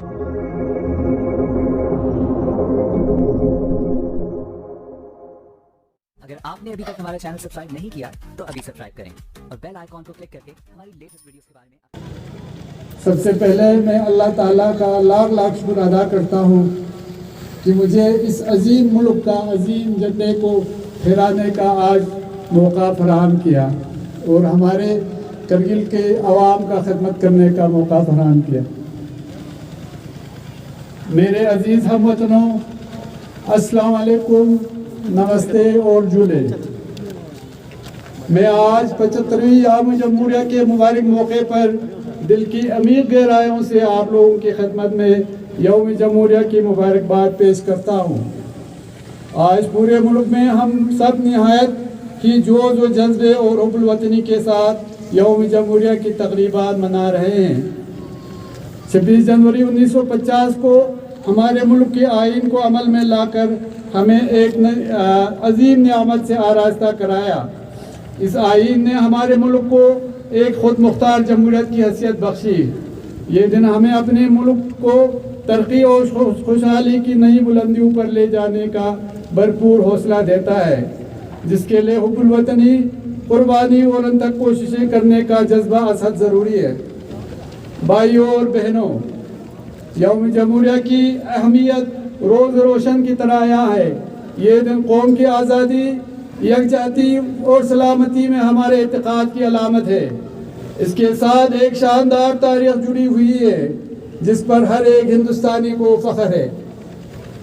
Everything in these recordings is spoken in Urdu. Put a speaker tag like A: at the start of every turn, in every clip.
A: اگر آپ نے ابھی تک ہمارا چینل سبسکرائب نہیں کیا تو ابھی سبسکرائب کریں اور بیل آئیکن کو کلک کر کے ہماری لیٹسٹ ویڈیوز کے بارے میں.
B: سب سے پہلے میں اللہ تعالیٰ کا لاکھ لاکھ شکر ادا کرتا ہوں کہ مجھے اس عظیم ملک کا عظیم جھنڈے کو پھہرانے کا آج موقع فراہم کیا اور ہمارے کرگل کے عوام کا خدمت کرنے کا موقع فراہم کیا. میرے عزیز ہم وطنوں، السلام علیکم، نمستے اور جھولے. میں آج 75ویں یوم جمہوریہ کے مبارک موقع پر دل کی عمیق گہرائیوں سے آپ لوگوں کی خدمت میں یوم جمہوریہ کی مبارکباد پیش کرتا ہوں. آج پورے ملک میں ہم سب نہایت ہی جوش و جذبے اور حب الوطنی کے ساتھ یوم جمہوریہ کی تقریبات منا رہے ہیں. 26 جنوری 1950 کو ہمارے ملک کے آئین کو عمل میں لا کر ہمیں ایک عظیم نعمت سے آراستہ کرایا. اس آئین نے ہمارے ملک کو ایک خود مختار جمہوریت کی حیثیت بخشی. یہ دن ہمیں اپنے ملک کو ترقی اور خوشحالی کی نئی بلندیوں پر لے جانے کا بھرپور حوصلہ دیتا ہے، جس کے لیے حب الوطنی، قربانی اور انتھک کوششیں کرنے کا جذبہ ازحد ضروری ہے. بھائیوں اور بہنوں، یوم جمہوریہ کی اہمیت روز روشن کی طرح یہاں ہے. یہ دن قوم کی آزادی، یکجہتی اور سلامتی میں ہمارے اعتقاد کی علامت ہے. اس کے ساتھ ایک شاندار تاریخ جڑی ہوئی ہے جس پر ہر ایک ہندوستانی کو فخر ہے.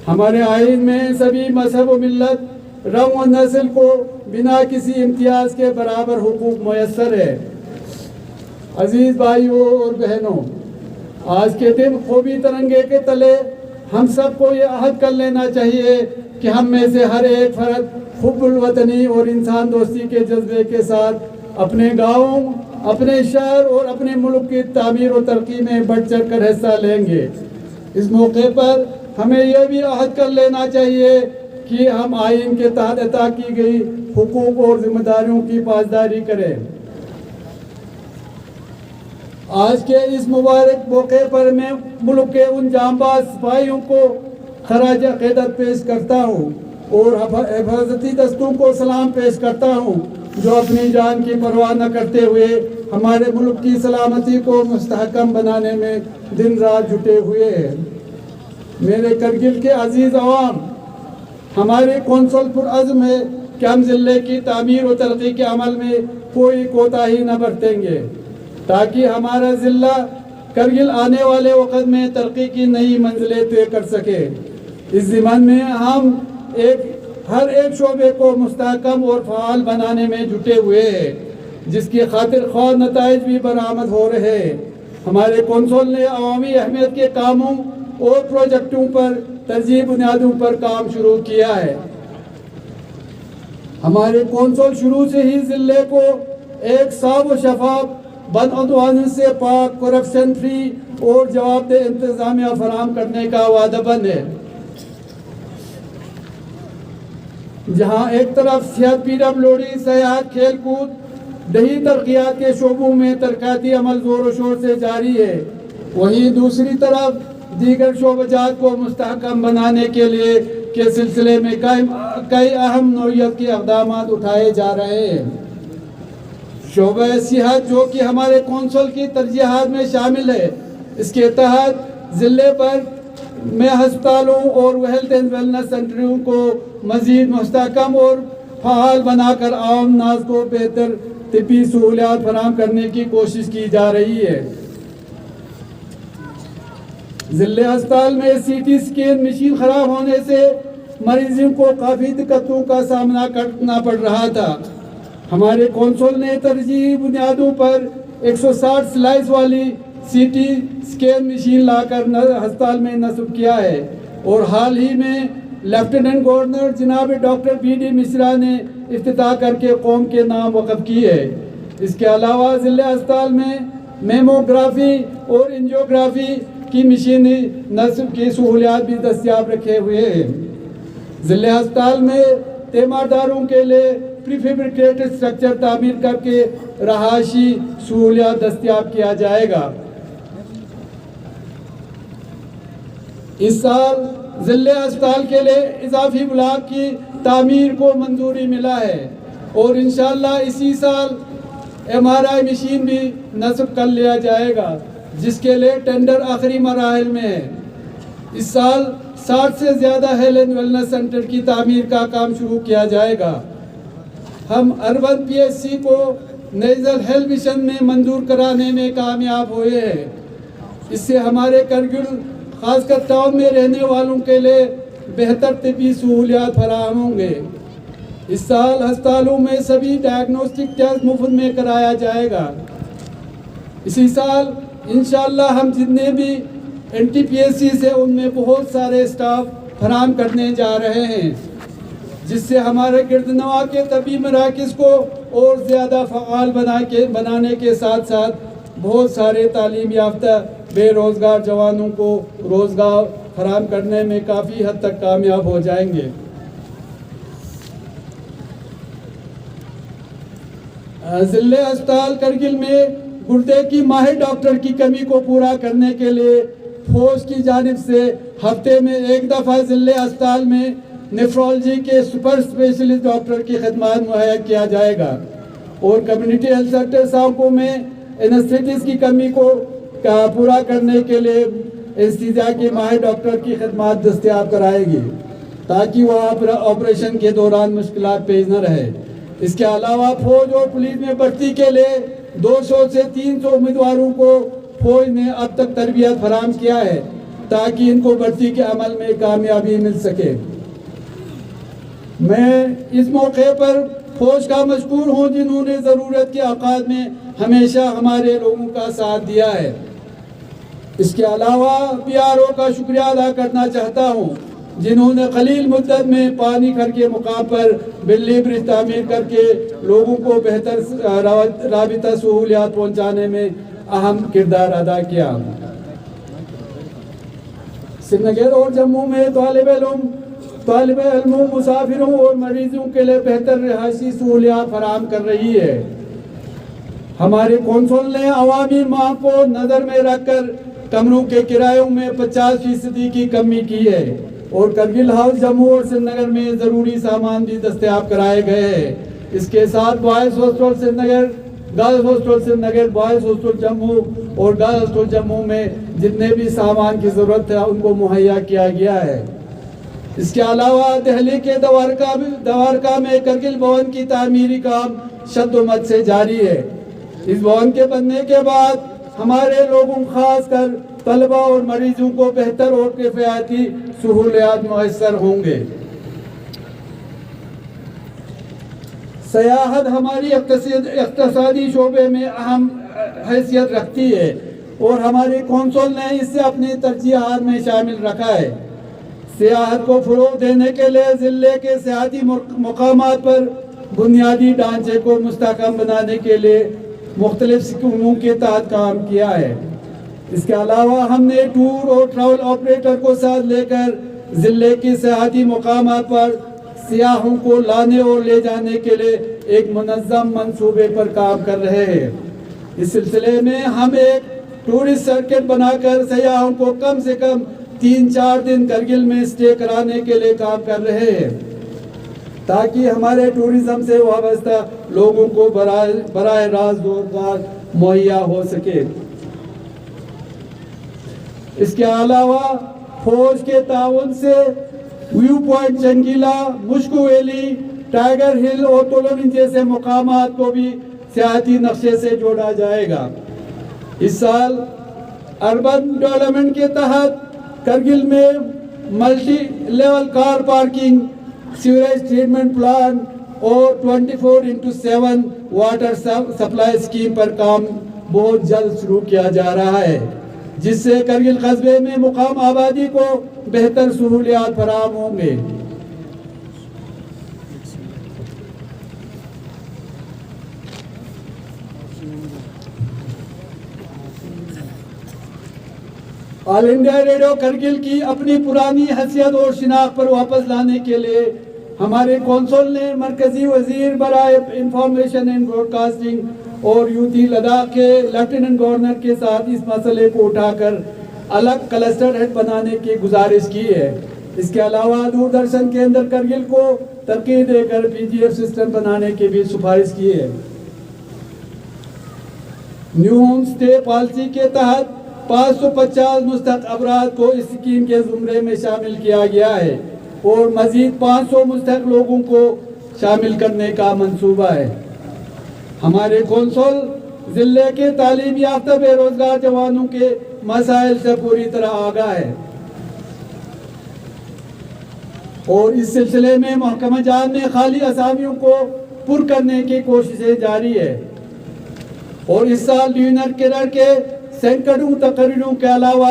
B: ہمارے آئین میں سبھی مذہب و ملت، رنگ و نسل کو بنا کسی امتیاز کے برابر حقوق میسر ہے. عزیز بھائیوں اور بہنوں، آج کے دن قومی ترنگے کے تلے ہم سب کو یہ عہد کر لینا چاہیے کہ ہم میں سے ہر ایک فرد حب الوطنی اور انسان دوستی کے جذبے کے ساتھ اپنے گاؤں، اپنے شہر اور اپنے ملک کی تعمیر و ترقی میں بڑھ چڑھ کر حصہ لیں گے. اس موقع پر ہمیں یہ بھی عہد کر لینا چاہیے کہ ہم آئین کے تحت عطا کی گئی حقوق اور ذمہ داریوں کی پاسداری کریں. آج کے اس مبارک موقع پر میں ملک کے ان جانباز سپاہیوں کو خراج عقیدت پیش کرتا ہوں اور حفاظتی دستوں کو سلام پیش کرتا ہوں جو اپنی جان کی پرواہ نہ کرتے ہوئے ہمارے ملک کی سلامتی کو مستحکم بنانے میں دن رات جٹے ہوئے ہیں. میرے کرگل کے عزیز عوام، ہمارے کونسل پرعزم ہے کہ ہم ضلع کی تعمیر و ترقی کے عمل میں کوئی کوتاہی نہ برتیں گے تاکہ ہمارا ضلع کرگل آنے والے وقت میں ترقی کی نئی منزلیں طے کر سکے. اس ضمن میں ہم ہر ایک شعبے کو مستحکم اور فعال بنانے میں جٹے ہوئے ہیں، جس کی خاطر خواہ نتائج بھی برآمد ہو رہے ہیں. ہمارے کونسل نے عوامی اہمیت کے کاموں اور پروجیکٹوں پر ترجیحی بنیادوں پر کام شروع کیا ہے. ہمارے کونسل شروع سے ہی ضلع کو ایک صاف و شفاف، بدعنوانی سے پاک، کرپشن فری اور جواب دہ انتظامیہ فراہم کرنے کا وعدہ بند ہے. جہاں ایک طرف صحت، PWD، سیاحت، کھیل کود، دیہی ترقیات کے شعبوں میں ترقیاتی عمل زور و شور سے جاری ہے، وہیں دوسری طرف دیگر شعبجات کو مستحکم بنانے کے لیے کے سلسلے میں کئی اہم نوعیت کے اقدامات اٹھائے جا رہے ہیں. شعبہ صحت، جو کہ ہمارے کونسل کی ترجیحات میں شامل ہے، اس کے تحت ضلع پر میں ہسپتالوں اور ہیلتھ اینڈ ویلنس سینٹروں کو مزید مستحکم اور فعال بنا کر عام ناز کو بہتر طبی سہولیات فراہم کرنے کی کوشش کی جا رہی ہے. ضلع ہسپتال میں CT اسکین مشین خراب ہونے سے مریضوں کو کافی دقتوں کا سامنا کرنا پڑ رہا تھا. ہمارے کونسل نے ترجیحی بنیادوں پر 160 سلائس والی CT اسکین مشین لا کر ہسپتال میں نصب کیا ہے اور حال ہی میں لیفٹیننٹ گورنر جناب ڈاکٹر BD مشرا نے افتتاح کر کے قوم کے نام وقف کی ہے. اس کے علاوہ ضلع ہسپتال میں میموگرافی اور انجیوگرافی کی مشینی نصب کی سہولیات بھی دستیاب رکھے ہوئے ہیں. ضلع ہسپتال میں تیمارداروں کے لیے پریفیبریکیٹڈ اسٹرکچر تعمیر کر کے رہائشی سہولیات دستیاب کیا جائے گا. اس سال ضلع اسپتال کے لیے اضافی بلاک کی تعمیر کو منظوری ملا ہے اور انشاءاللہ اسی سال MRI مشین بھی نصب کر لیا جائے گا، جس کے لیے ٹینڈر آخری مراحل میں ہے۔ اس سال 60 سے زیادہ ہیلتھ اینڈ ویلنس سینٹر کی تعمیر کا کام شروع کیا جائے گا۔ ہم اربن PHC کو نیشنل ہیلتھ مشن میں منظور کرانے میں کامیاب ہوئے ہیں۔ اس سے ہمارے کرگل خاص کر ٹاؤن میں رہنے والوں کے لیے بہتر طبی سہولیات فراہم ہوں گے۔ اس سال ہسپتالوں میں سبھی ڈائگنوسٹک ٹیسٹ مفت میں کرایا جائے گا۔ اسی سال انشاءاللہ ہم جتنے بھی NTPSC سے ان میں بہت سارے اسٹاف فراہم کرنے جا رہے ہیں، جس سے ہمارے گردنواں کے طبی مراکز کو اور زیادہ فعال بنانے کے ساتھ ساتھ بہت سارے تعلیم یافتہ بے روزگار جوانوں کو روزگار فراہم کرنے میں کافی حد تک کامیاب ہو جائیں گے۔ ضلع اسپتال کرگل میں گردے کی ماہر ڈاکٹر کی کمی کو پورا کرنے کے لیے فوج کی جانب سے ہفتے میں ایک دفعہ ضلع اسپتال میں نیفرولوجی کے سپر اسپیشلسٹ ڈاکٹر کی خدمات مہیا کیا جائے گا اور کمیونٹی ہیلتھ سینٹر سانکو میں اینستھیٹسٹ کی کمی کو پورا کرنے کے لیے انستھیزیا کے ماہر ڈاکٹر کی خدمات دستیاب کرائے گی تاکہ وہ آپریشن کے دوران مشکلات پیش نہ رہے۔ اس کے علاوہ فوج اور پولیس میں بھرتی کے لیے 200 سے 300 امیدواروں کو فوج نے اب تک تربیت فراہم کیا ہے تاکہ ان کو بھرتی کے عمل میں کامیابی مل سکے۔ میں اس موقع پر فوج کا مشکور ہوں جنہوں نے ضرورت کے اوقات میں ہمیشہ ہمارے لوگوں کا ساتھ دیا ہے۔ اس کے علاوہ PRO کا شکریہ ادا کرنا چاہتا ہوں جنہوں نے قلیل مدت میں پانی گھر کے مقام پر بجلی برج تعمیر کر کے لوگوں کو بہتر رابطہ سہولیات پہنچانے میں اہم کردار ادا کیا۔ سری نگر اور جموں میں طالب علموں، مسافروں اور مریضوں کے لیے بہتر رہائشی سہولیات فراہم کر رہی ہے۔ ہمارے کونسل نے عوامی مانگ کو نظر میں رکھ کر کمروں کے کرایوں میں 50% کی کمی کی ہے اور کرگل ہاؤس جموں اور سری نگر میں ضروری سامان بھی دستیاب کرائے گئے ہیں۔ اس کے ساتھ بوائز ہاسٹل سری نگر، گرلز ہاسٹل سری نگر، بوائز ہاسٹل جموں اور گرلز ہاسٹل جموں میں جتنے بھی سامان کی ضرورت ہے ان کو مہیا کیا گیا ہے۔ اس کے علاوہ دہلی کے دوارکا میں کرگل بھون کی تعمیری کام شد و مد سے جاری ہے۔ اس بھون کے بننے کے بعد ہمارے لوگوں خاص کر طلبہ اور مریضوں کو بہتر اور کفایتی سہولیات میسر ہوں گے۔ سیاحت ہماری اقتصادی شعبے میں اہم حیثیت رکھتی ہے اور ہمارے کونسل نے اسے اپنی ترجیحات میں شامل رکھا ہے۔ سیاحت کو فروغ دینے کے لیے ضلع کے سیاحتی مقامات پر بنیادی ڈھانچے کو مستحکم بنانے کے لیے مختلف اسکیموں کے تحت کام کیا ہے۔ اس کے علاوہ ہم نے ٹور اور ٹریول آپریٹر کو ساتھ لے کر ضلع کے سیاحتی مقامات پر سیاحوں کو لانے اور لے جانے کے لیے ایک منظم منصوبے پر کام کر رہے ہیں۔ اس سلسلے میں ہم ایک ٹورسٹ سرکٹ بنا کر سیاحوں کو کم سے کم 3-4 دن کرگل میں اسٹے کرانے کے لیے کام کر رہے ہیں تاکہ ہمارے ٹورزم سے وابستہ لوگوں کو براہ راست روزگار مہیا ہو سکے۔ اس کے علاوہ فوج کے تعاون سے ویو پوائنٹ چنگیلا، مشکو ویلی، ٹائیگر ہل اور تولونی جیسے مقامات کو بھی سیاحتی نقشے سے جوڑا جائے گا۔ اس سال اربن ڈیولپمنٹ کے تحت کرگل میں multi level car parking, sewerage treatment plant اور 24x7 واٹر سپلائی اسکیم پر کام بہت جلد شروع کیا جا رہا ہے، جس سے کرگل قصبے میں مقام آبادی کو بہتر سہولیات فراہم ہوں گے۔ آل انڈیا ریڈیو کرگل کی اپنی پرانی حیثیت اور شناخت پر واپس لانے کے لیے ہمارے کونسل نے مرکزی وزیر برائے انفارمیشن اینڈ براڈ کاسٹنگ اور یوٹی لداخ کے لیفٹیننٹ گورنر کے ساتھ اس مسئلے کو اٹھا کر الگ کلسٹر ہیڈ بنانے کی گزارش کی ہے۔ اس کے علاوہ دوردرشن کے اندر کرگل کو ترقی دے کر PGF سسٹم بنانے کی بھی سفارش کی ہے۔ نیو ہوم سٹے پالیسی کے تحت 550 مستحق افراد کو اس اسکیم کے زمرے میں شامل کیا گیا ہے اور مزید 500 مستحق لوگوں کو شامل کرنے کا منصوبہ ہے۔ ہمارے کونسل ضلع کے تعلیم یافتہ بے روزگار جوانوں کے مسائل سے پوری طرح آگاہ ہے اور اس سلسلے میں محکمہ جات میں خالی اسامیوں کو پر کرنے کی کوششیں جاری ہے اور اس سال ڈوینر کیڈر کے سینکڑوں تقرریوں کے علاوہ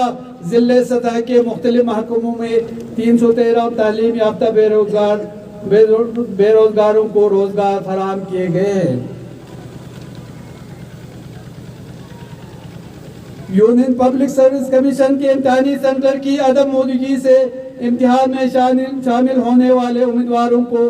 B: ضلع سطح کے مختلف محکموں میں 313 تعلیم یافتہ بے روزگاروں کو روزگار فراہم کیے گئے ہیں۔ یونین پبلک سروس کمیشن کے امتحانی سینٹر کی عدم موجودگی سے امتحان میں شامل ہونے والے امیدواروں کو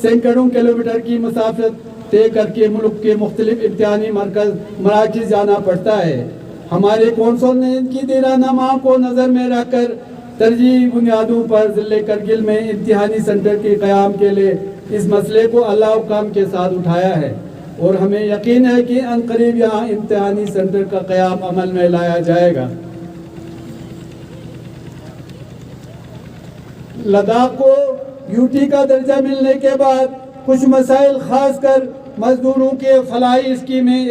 B: سینکڑوں کلومیٹر کی مسافت طے کر کے ملک کے مختلف امتحانی مراکز جانا پڑتا ہے۔ ہمارے کونسل نے ان کی دیرانہ مانگ کو نظر میں رکھ کر ترجیحی بنیادوں پر ضلع کرگل میں امتحانی سینٹر کے قیام کے لیے اس مسئلے کو اعلیٰ حکام کے ساتھ اٹھایا ہے اور ہمیں یقین ہے کہ عنقریب یہاں امتحانی سینٹر کا قیام عمل میں لایا جائے گا۔ لداخ کو UT کا درجہ ملنے کے بعد کچھ مسائل خاص کر مزدوروں کے فلاحی اسکیمیں